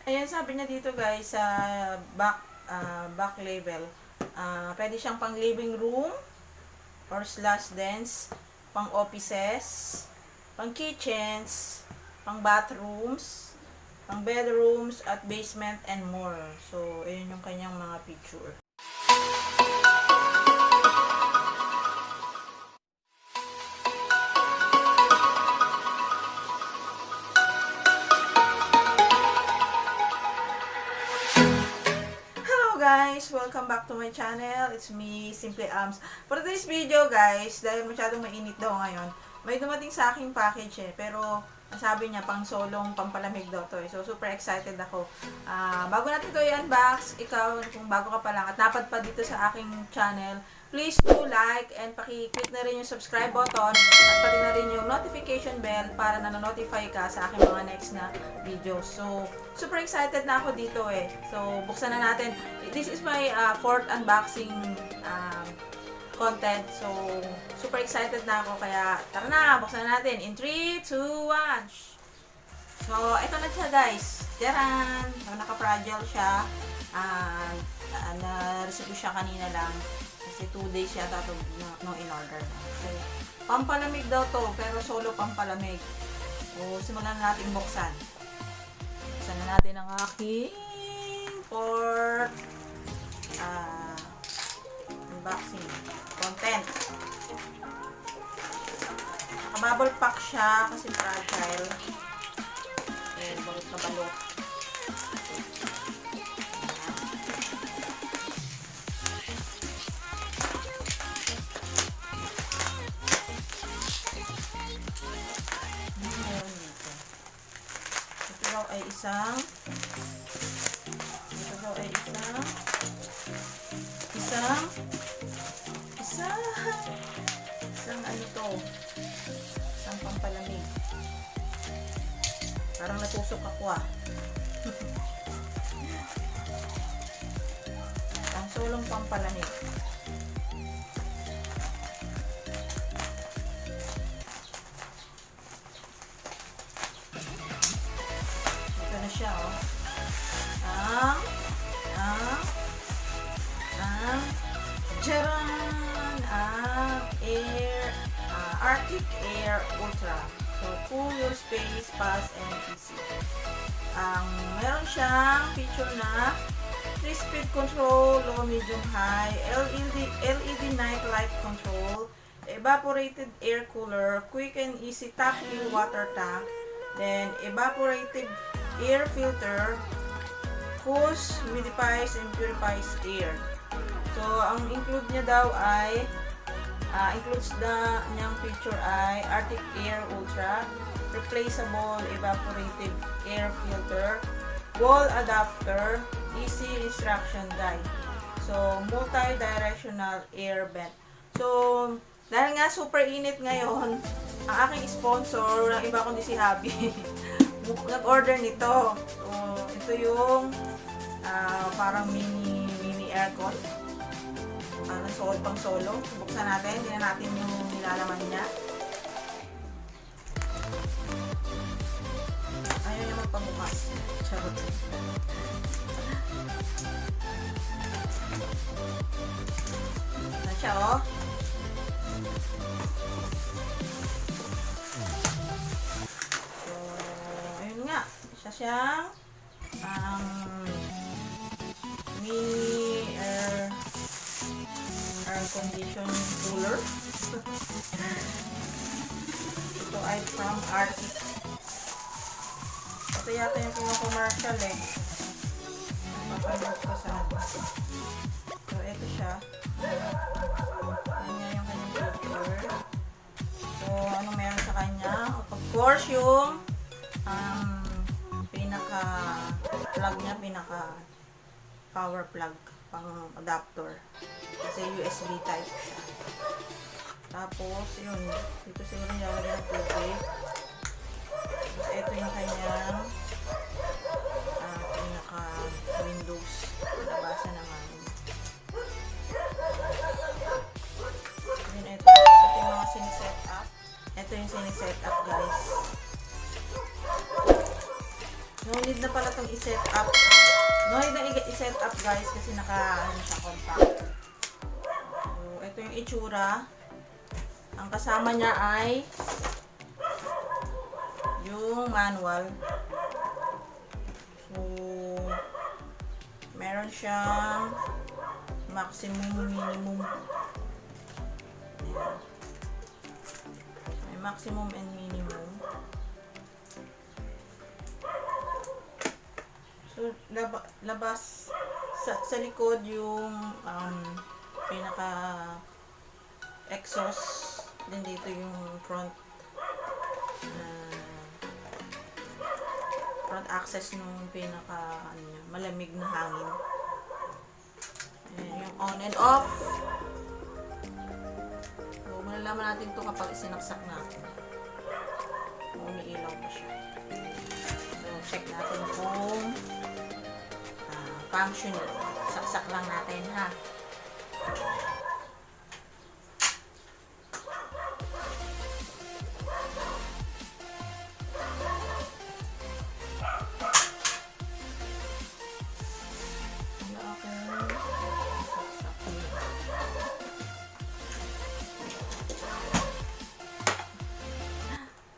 Ayan, sabi niya dito guys, sa back label, pwede siyang pang living room or slash dance, pang offices, pang kitchens, pang bathrooms, pang bedrooms, at basement and more. So, ayun yung kanyang mga picture. Guys, welcome back to my channel. It's me, Simply Ams. For today's video guys, dahil masyadong mainit daw ngayon, may dumating sa aking package pero sabi niya pang solong pampalamig daw to So super excited ako. Bago natin ito i-unbox, ikaw kung bago ka pa lang at napadpad dito sa aking channel, please do like and paki-click na rin yung subscribe button at pati na rin yung notification bell para na-notify ka sa aking mga next na videos. So super excited na ako dito So buksan na natin. This is my fourth unboxing content. So super excited na ako kaya tara na, buksan na natin in 3, 2, 1. So ito na siya guys. Tiyaran! Naka-fragile siya. Na-receive siya kanina lang. Kasi 2 days yata ito no in-order. So, pampalamig daw to, pero solo pampalamig. So, simulan na natin buksan. Buksan na natin ang aking fourth unboxing content. Naka-bubble pack siya kasi fragile. Balot na balot. Ay isang ano to, isang pampalamig. Parang natusok ako ang solong pampalamig. Siya Arctic Air Ultra. So cool your space, fast and easy. Meron siyang feature na 3-speed control, low, medium, high, LED night light control, evaporated air cooler, quick and easy top fill water tank, then evaporated air filter, cools, humidifies, and purifies air. So, ang include niya daw ay, includes na niyang feature ay Arctic Air Ultra, replaceable evaporative air filter, wall adapter, easy instruction guide. So, multi-directional air vent. So, dahil nga super init ngayon, ang aking sponsor, ng iba kundi si Habi, nag-order nito. So, ito yung parang mini aircon. Parang pang solo. Buksan natin. Tingnan natin yung nilalaman niya. Ayaw niya magpabukas. Charot. Na siya Isa siyang mini air condition cooler. Ito ay from Arctic. Ito yata yung pinaka-commercial Napapanood ko sa So, ito siya. Yan yung kanyang picture. So, ano meron sa kanya? Of course, yung pinaka-plug niya, pinaka-power plug, pang adapter. Kasi USB type siya. Tapos, yun. Dito siguro nilalagyan ng tubig. Tapos, ito yung kanyang pinaka-windows. Nabasa naman. Then, ito yung mga siniset up. Ito yung siniset up, guys. So, No need na pala itong i-set up. No need na i-set up guys kasi ano siya, compact. So, ito yung itsura. Ang kasama niya ay yung manual. So, meron siyang maximum, minimum. Ayan. May maximum and minimum. So, labas sa likod yung pinaka exhaust. Then dito yung front access nung pinaka malamig na hangin. Ayan, yung on and off. So, malalaman natin ito kapag sinaksak natin. Umiilaw pa siya. So, check natin kung functioning. Saksak lang natin, ha.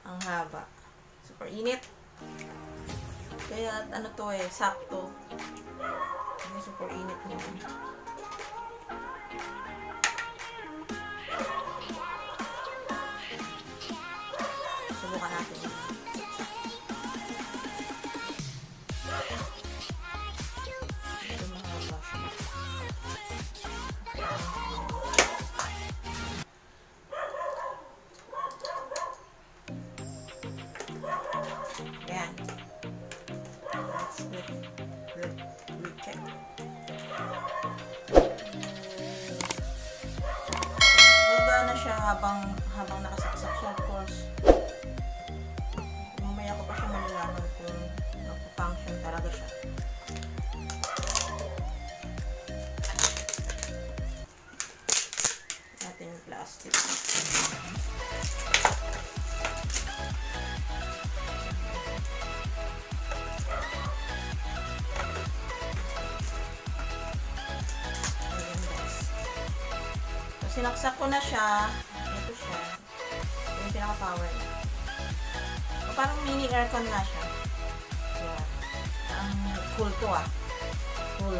Ang haba. Super init. Kaya ano to sakto. May super init niya. Subukan natin. Ito mahaba siya. Ayan. Let's check. Gagana siya habang nakasaksak siya, of course. Mamaya ko pa siya malalaman kung nagpo-function talaga siya. Natin yung plastic. Sinaksak ko na siya. Ito siya. Yung pinaka-power niya. So, parang mini aircon nga siya. Yeah. Ang cool to Cool.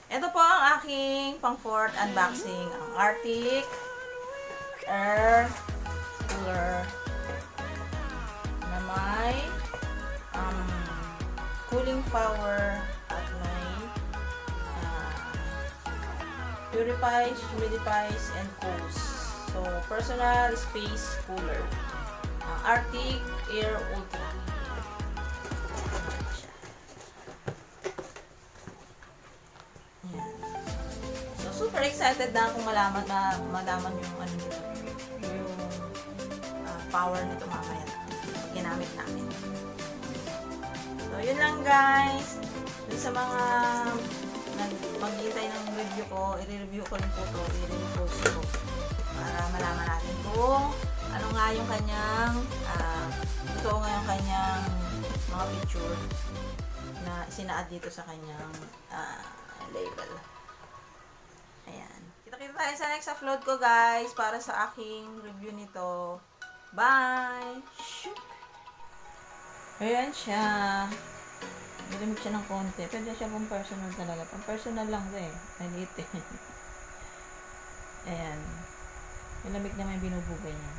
Ito po ang aking pang-fourth unboxing. Ang Arctic Air Cooler na may cooling power at may purifies, humidifies, and cools. So, personal space cooler. Arctic Air Ultra. Ayan. So, super excited na akong malaman yung yung power nito mamaya pag ginamit namin. So, yun lang guys. Dun sa mga maghihintay ng review ko, i-review ko rin po ito, i-repost ko para malaman natin kung ano nga yung kanyang totoo nga yung kanyang mga picture na sina-add dito sa kanyang label. Ayan. Kita-kita tayo sa next upload ko guys para sa aking review nito. Bye! Shoot! Ayan siya. Nilamig siya ng konti. Pwede siya pang personal talaga. Pang personal lang siya Maliit Ayan. Nilamig na may binubugay niya.